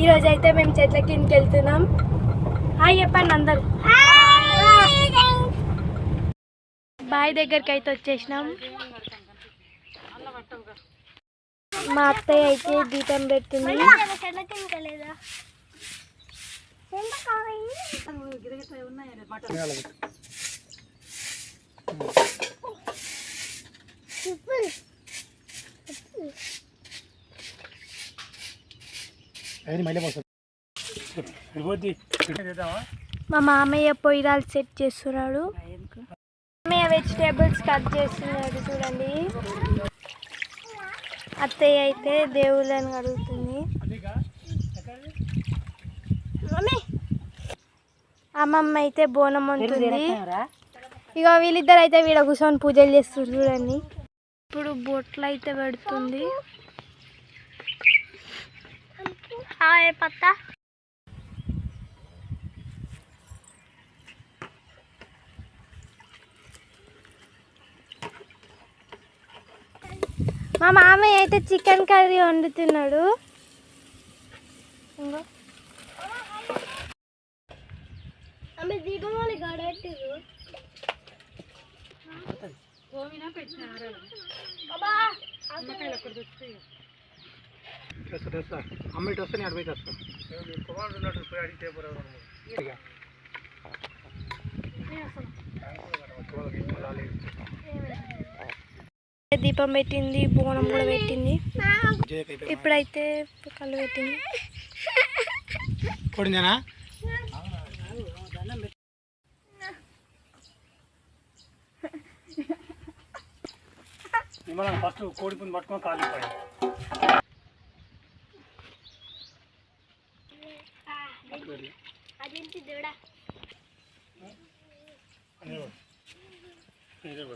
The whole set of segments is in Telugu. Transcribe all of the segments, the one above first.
ఈరోజు అయితే మేము చెట్ల కిందకి వెళ్తున్నాం. హాయ్ చెప్పండి అందరు. బాయ్ దగ్గరికి అయితే వచ్చేసినాం. మా అత్తయ్య అయితే దీపం పెడుతుంది. మా మామయ్య పొయ్యిరాలు సెట్ చేస్తున్నాడు. మామయ్య వెజిటేబుల్స్ కట్ చేస్తున్నాడు చూడండి. అత్తయ్య అయితే దేవుళ్ళని అడుగుతుంది. అమ్మమ్మ అయితే బోనం ఉంటుంది. ఇక వీళ్ళిద్దరు అయితే వీడ కూర్చొని పూజలు చేస్తారు చూడండి. ఇప్పుడు బొట్లు అయితే పెడుతుంది. హాయ్ పత్తా. మా మామయ్య అయితే చికెన్ కర్రీ వండుతున్నాడు. అమ్మ ఇటు వస్తే నేను అడిపోయి వస్తాను. దీపం పెట్టింది, బోనం కూడా పెట్టింది. ఇప్పుడైతే కళ్ళు పెట్టింది. పొడిందేనా ఫస్ట్ కోడి పుంజు పట్టుకొని కాలిపోయాయి.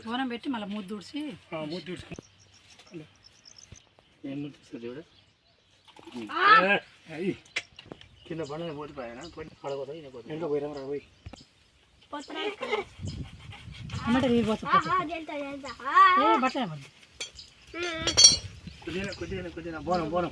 బోనం పెట్టి మళ్ళీ ముద్దు తుడిచి కింద బండ పోతిపోయానా పడకూడదు. ఇంకా పోయినా పోయి అన్నట్టు నీరు పోతా కొద్దిగా బోనం బోనం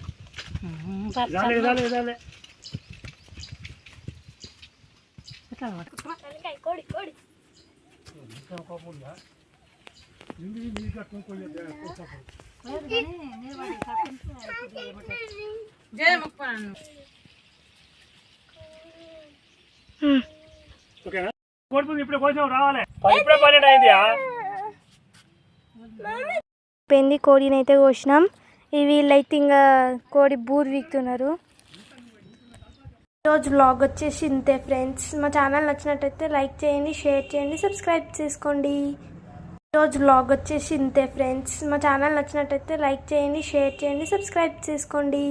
ఇప్పుడు కొంచెం రావాలి. ఇప్పుడే 12 అయింది. పెంది కోడిని అయితే కోసినాం. వీళ్ళైతే ఇంకా కోడి బూరు వీక్తున్నారు. ఈరోజు వ్లాగ్ వచ్చేసి ఇంతే ఫ్రెండ్స్. మా ఛానల్ నచ్చినట్టయితే లైక్ చేయండి, షేర్ చేయండి, సబ్స్క్రైబ్ చేసుకోండి. ఈరోజు వ్లాగ్ వచ్చేసి ఇంతే ఫ్రెండ్స్. మా ఛానల్ నచ్చినట్టయితే లైక్ చేయండి, షేర్ చేయండి, సబ్స్క్రైబ్ చేసుకోండి.